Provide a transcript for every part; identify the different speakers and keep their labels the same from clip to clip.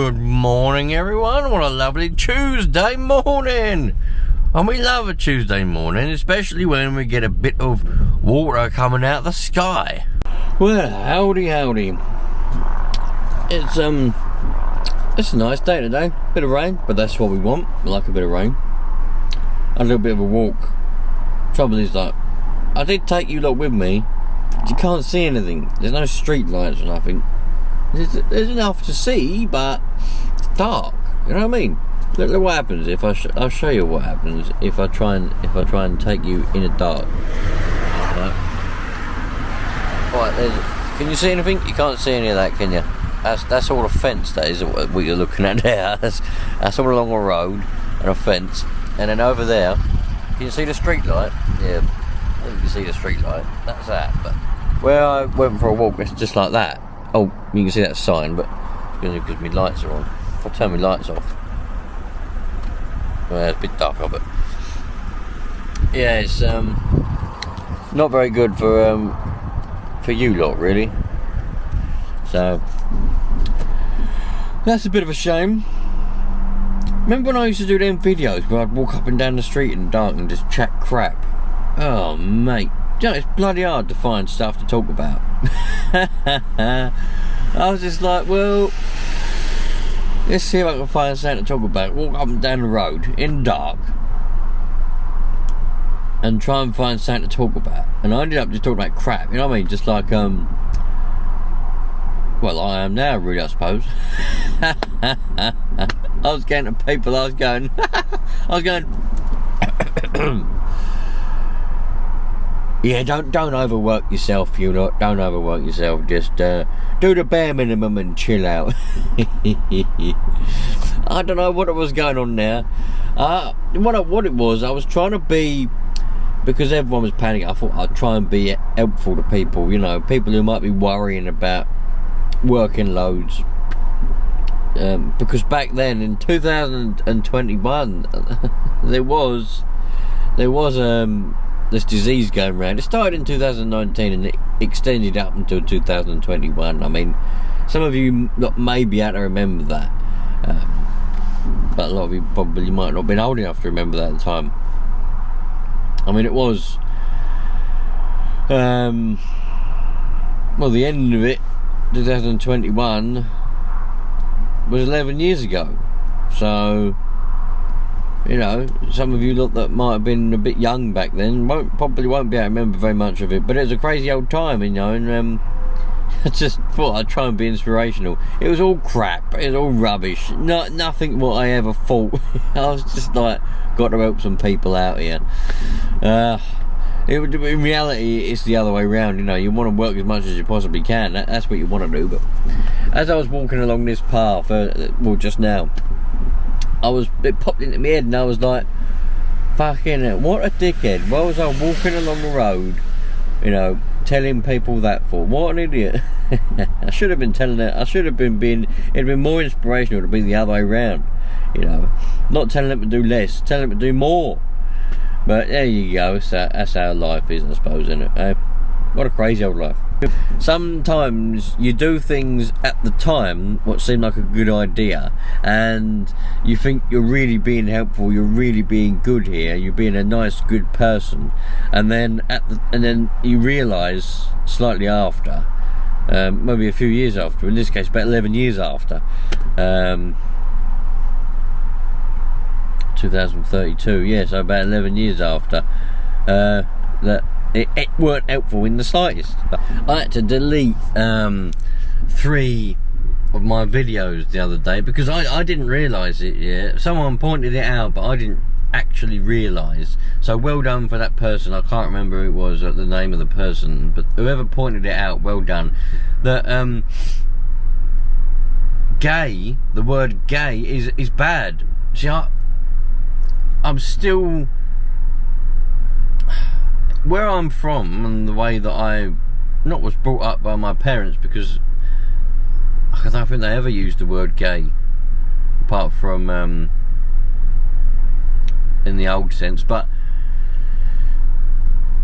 Speaker 1: Good morning, everyone. What a lovely Tuesday morning. And we love a Tuesday morning, especially when we get a bit of water coming out of the sky. Well, howdy. It's a nice day today. Bit of rain, but that's what we want. We like a bit of rain. A little bit of a walk. Trouble is, like, I did take you lot with me. You can't see anything. There's no street lights or nothing. There's enough to see, but it's dark. You know what I mean? Look what happens if I'll show you what happens if I try and take you in the dark. Right, can you see anything? You can't see any of that, can you? That's all a fence. That is what you're looking at there. That's all along a road and a fence, and then over there, can you see the street light? Yeah, I think you can see the street light. That's that. But where I went for a walk, it's just like that. Oh, you can see that sign, but it's because my lights are on. If I turn my lights off, well, it's a bit darker, but yeah, it's not very good for you lot, really. So that's a bit of a shame. Remember when I used to do them videos where I'd walk up and down the street in the dark and just chat crap? Oh, mate. You know, it's bloody hard to find stuff to talk about. I was just like, well, let's see if I can find something to talk about. Walk up and down the road in the dark and try and find something to talk about. And I ended up just talking about crap, you know what I mean? Just like, well, I am now, really, I suppose. I was getting to people, I was going, yeah, don't overwork yourself, you lot. Don't overwork yourself. Just do the bare minimum and chill out. I don't know what was going on there. What it was, I was trying to be, because everyone was panicking, I thought I'd try and be helpful to people, you know, people who might be worrying about working loads. Because back then, in 2021, there was this disease going around. It started in 2019 and it extended up until 2021. I mean, some of you may be able to remember that, but a lot of you probably might not have been old enough to remember that at the time. I mean, it was well, the end of it, 2021, was 11 years ago. So, you know, some of you lot that might have been a bit young back then probably won't be able to remember very much of it, but it was a crazy old time, you know, and I just thought I'd try and be inspirational. It was all crap, it was all rubbish, nothing what I ever thought. I was just like, got to help some people out here. In reality, it's the other way around, you know, you want to work as much as you possibly can, that's what you want to do. But as I was walking along this path, well, just now, it popped into my head and I was like, fucking hell, what a dickhead. Why was I walking along the road, you know, telling people that for? What an idiot. I should have been telling it, it'd been more inspirational to be the other way around, you know, not telling them to do less, telling them to do more. But there you go, that's how life is, I suppose, isn't it? What a crazy old life. Sometimes you do things at the time what seem like a good idea, and you think you're really being helpful, you're really being good here, you're being a nice, good person, and then you realise slightly after, maybe a few years after, in this case about 11 years after, 2032, yeah, so about 11 years after, that it weren't helpful in the slightest. I had to delete 3 of my videos the other day because I didn't realise it yet. Someone pointed it out, but I didn't actually realise. So well done for that person. I can't remember who it was, the name of the person, but whoever pointed it out, well done. That gay, the word gay is bad. See, I'm still, where I'm from and the way that I was brought up by my parents, because I don't think they ever used the word gay apart from in the old sense, but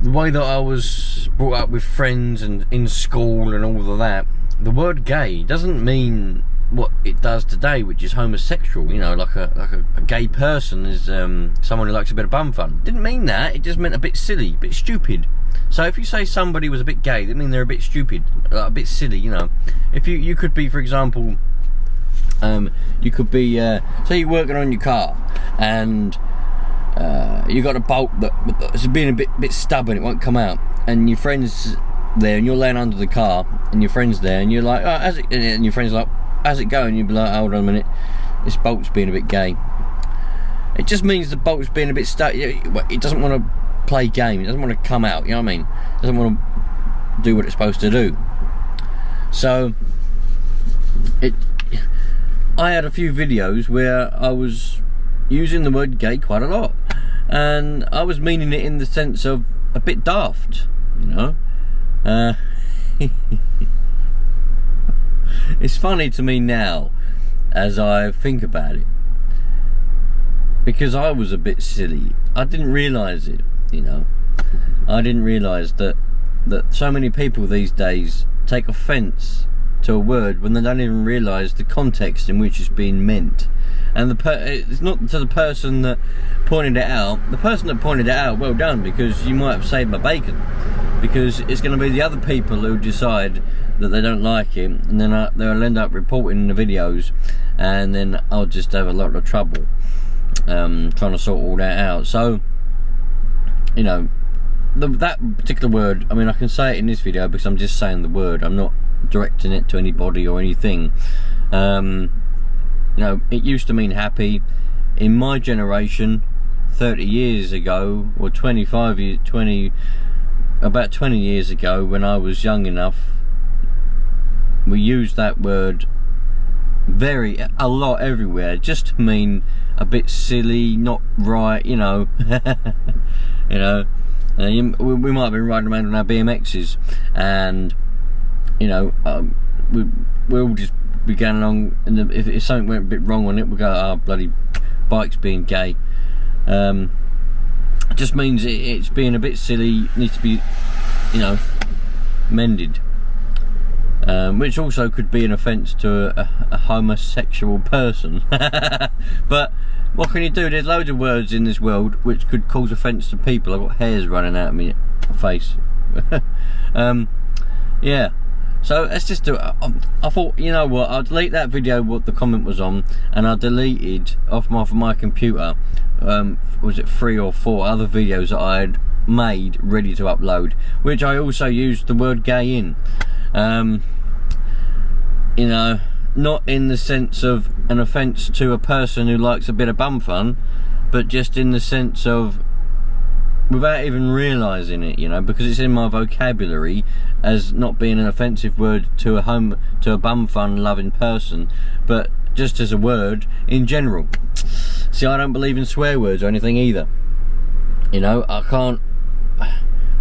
Speaker 1: the way that I was brought up with friends and in school and all of that, the word gay doesn't mean what it does today, which is homosexual. You know, like a gay person is someone who likes a bit of bum fun. Didn't mean that. It just meant a bit silly, a bit stupid. So if you say somebody was a bit gay, that means they're a bit stupid, a bit silly. You know, if you could be, for example, you could be say you're working on your car and you got a bolt that's being a bit stubborn, it won't come out, and your friend's there and you're laying under the car and your friend's there and you're like, oh, and your friend's like, how's it going? You'd be like, hold on a minute, this bolt's being a bit gay. It just means the bolt's being a bit stuck. It doesn't want to play game, it doesn't want to come out, you know what I mean? It doesn't want to do what it's supposed to do. So I had a few videos where I was using the word gay quite a lot, and I was meaning it in the sense of a bit daft, you know. It's funny to me now as I think about it, because I was a bit silly. I didn't realise it, you know. I didn't realise that so many people these days take offence to a word when they don't even realise the context in which it's being meant. And it's not to the person that pointed it out. The person that pointed it out, well done, because you might have saved my bacon. Because it's going to be the other people who decide that they don't like it, and then they'll end up reporting the videos, and then I'll just have a lot of trouble trying to sort all that out. So, you know, that particular word, I mean, I can say it in this video because I'm just saying the word. I'm not directing it to anybody or anything. You know, it used to mean happy. In my generation, 30 years ago, or about 20 years ago, when I was young enough, we used that word a lot everywhere, just to mean a bit silly, not right, you know. You know, we might have been riding around on our BMXs, and you know, we'll just be going along, and if something went a bit wrong on it, we'll go, oh, bloody bike's being gay. It just means it's being a bit silly, needs to be, you know, mended. Which also could be an offence to a homosexual person. But what can you do? There's loads of words in this world which could cause offence to people. I've got hairs running out of my face. Yeah. So let's just do it. I thought, you know what, I'll delete that video what the comment was on, and I deleted off my computer, was it 3 or 4 other videos that I had made ready to upload, which I also used the word gay in. You know, not in the sense of an offence to a person who likes a bit of bum fun, but just in the sense of, without even realising it, you know, because it's in my vocabulary as not being an offensive word to a bum fun loving person, but just as a word in general. See, I don't believe in swear words or anything either. You know, I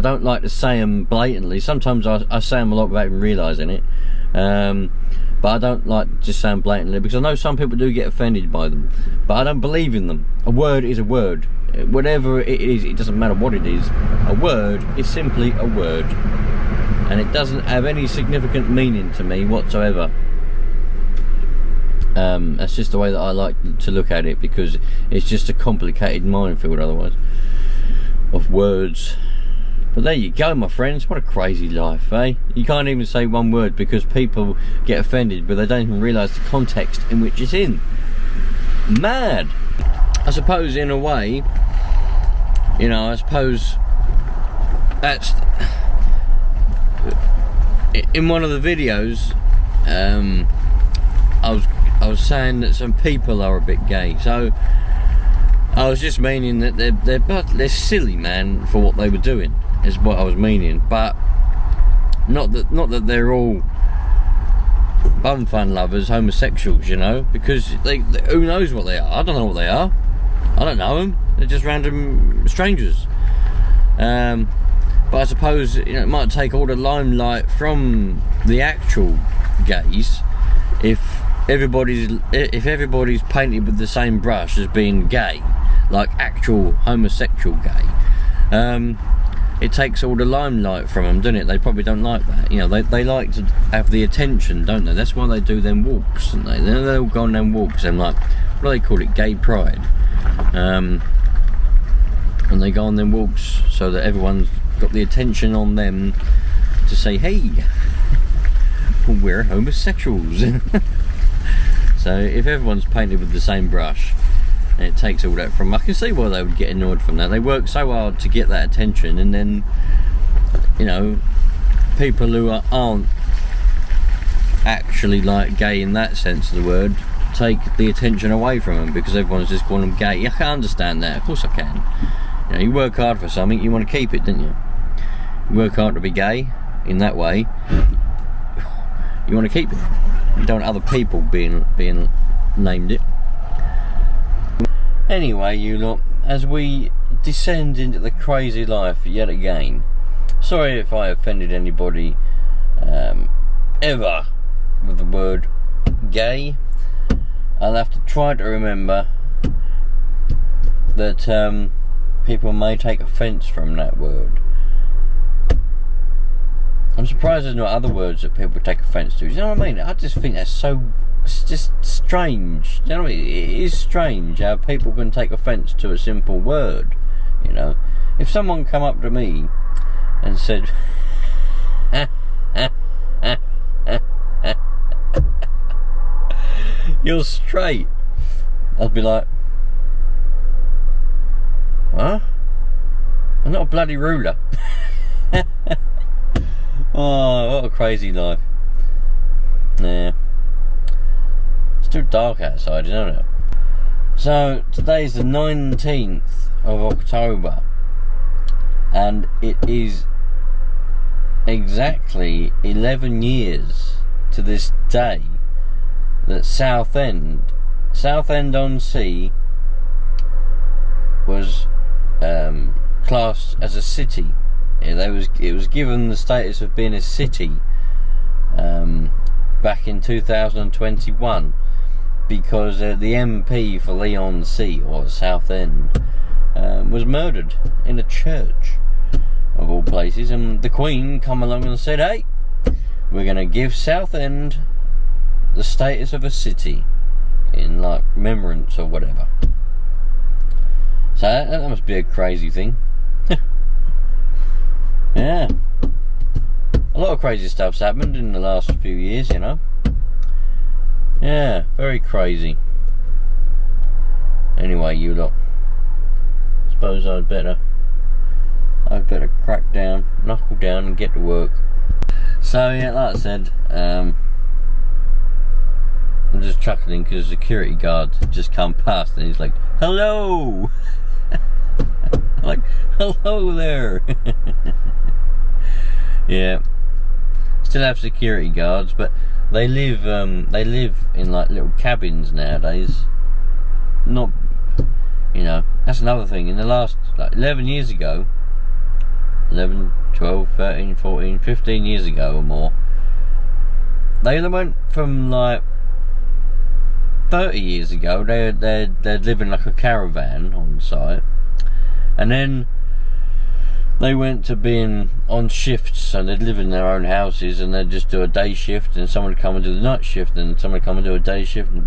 Speaker 1: don't like to say them blatantly. Sometimes I say them a lot without even realising it. But I don't like just saying blatantly, because I know some people do get offended by them, but I don't believe in them. A word is a word. Whatever it is, it doesn't matter what it is. A word is simply a word, and it doesn't have any significant meaning to me whatsoever. That's just the way that I like to look at it, because it's just a complicated minefield otherwise of words. But there you go, my friends. What a crazy life, eh? You can't even say one word because people get offended, but they don't even realise the context in which it's in. Mad. I suppose in a way, you know, I suppose that's, in one of the videos, I was saying that some people are a bit gay, so I was just meaning that they're silly, man, for what they were doing, is what I was meaning. But not that they're all bum fun lovers, homosexuals, you know, because who knows what they are? I don't know what they are. I don't know them. They're just random strangers. But I suppose, you know, it might take all the limelight from the actual gays if everybody's painted with the same brush as being gay, like actual homosexual gay. it takes all the limelight from them, doesn't it? They probably don't like that. You know, they like to have the attention, don't they? That's why they do them walks, don't they? They all go on them walks and like, what do they call it? Gay pride. And they go on them walks so that everyone's got the attention on them to say, hey, we're homosexuals. So if everyone's painted with the same brush, and it takes all that from, I can see why they would get annoyed from that. They work so hard to get that attention, and then, you know, people who aren't actually like gay in that sense of the word take the attention away from them because everyone's just calling them gay. I can understand that, of course I can. You know, you work hard for something, you want to keep it, don't you? You work hard to be gay in that way, you want to keep it. You don't want other people being named it. Anyway, you lot, as we descend into the crazy life yet again, sorry if I offended anybody ever with the word gay. I'll have to try to remember that people may take offence from that word. I'm surprised there's not other words that people take offence to. Do you know what I mean? I just think that's so... It's just strange. Do you know what I mean? It is strange how people can take offence to a simple word. You know? If someone come up to me and said... you're straight, I'd be like... What? I'm not a bloody ruler. Oh, what a crazy life. Yeah. It's too dark outside, you know that? So, today's the 19th of October. And it is exactly 11 years to this day that Southend-on-Sea was classed as a city. It was given the status of being a city back in 2021 because the MP for Leigh-on-Sea, or Southend, was murdered in a church of all places, and the Queen come along and said, hey, we're going to give Southend the status of a city in like remembrance or whatever. So that must be a crazy thing. Yeah, a lot of crazy stuff's happened in the last few years, you know. Yeah, very crazy. Anyway, you lot, suppose I'd better crack down, knuckle down and get to work. So yeah, like I said, I'm just chuckling because the security guard just come past and he's like, hello. Like, hello there. Yeah, still have security guards, but they live in like little cabins nowadays. Not, you know, that's another thing. In the last like 11 years ago, 11, 12, 13, 14, 15 years ago or more, they went from like 30 years ago, they'd live in like a caravan on site, and then they went to being on shifts, and they'd live in their own houses, and they'd just do a day shift, and someone would come and do the night shift, and someone would come and do a day shift, and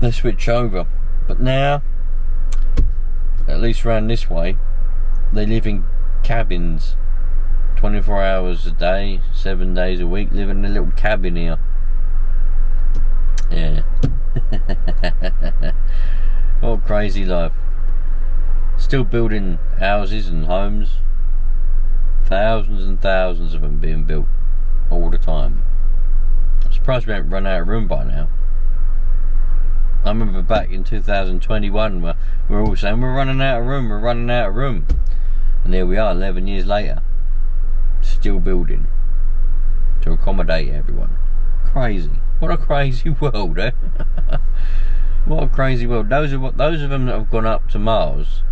Speaker 1: they switch over. But now, at least around this way, they live in cabins, 24 hours a day, 7 days a week, living in a little cabin here. Yeah. What a crazy life. Still building houses and homes. Thousands and thousands of them being built all the time. I'm surprised we haven't run out of room by now. I remember back in 2021 where we were all saying we're running out of room. And here we are 11 years later. Still building to accommodate everyone. Crazy. What a crazy world, eh? What a crazy world. Those of them that have gone up to Mars,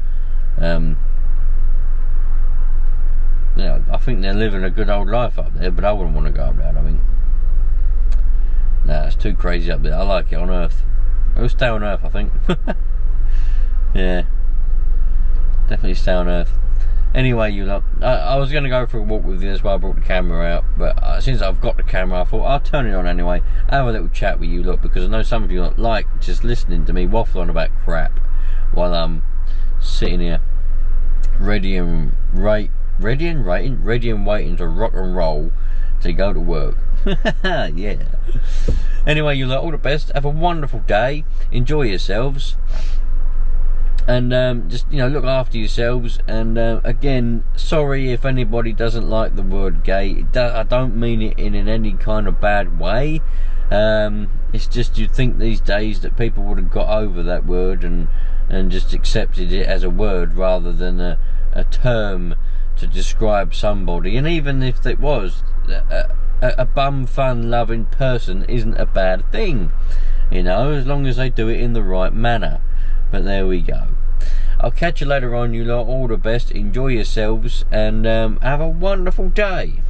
Speaker 1: you know, I think they're living a good old life up there, but I wouldn't want to go up there, I think. Nah, it's too crazy up there. I like it on Earth. We'll stay on Earth, I think. Yeah, definitely stay on Earth. Anyway, you lot, I was going to go for a walk with you, that's why I brought the camera out, but since I've got the camera, I thought I'll turn it on anyway, have a little chat with you lot, because I know some of you lot like just listening to me waffle on about crap while I'm sitting here ready and waiting to rock and roll to go to work. Yeah. Anyway, you lot, all the best, have a wonderful day, enjoy yourselves, and just, you know, look after yourselves. And again, sorry if anybody doesn't like the word gay. I don't mean it in any kind of bad way. It's just, you'd think these days that people would have got over that word and just accepted it as a word rather than a term to describe somebody. And even if it was, a bum fun loving person isn't a bad thing, you know, as long as they do it in the right manner. But there we go. I'll catch you later on, you lot. All the best, enjoy yourselves, and have a wonderful day.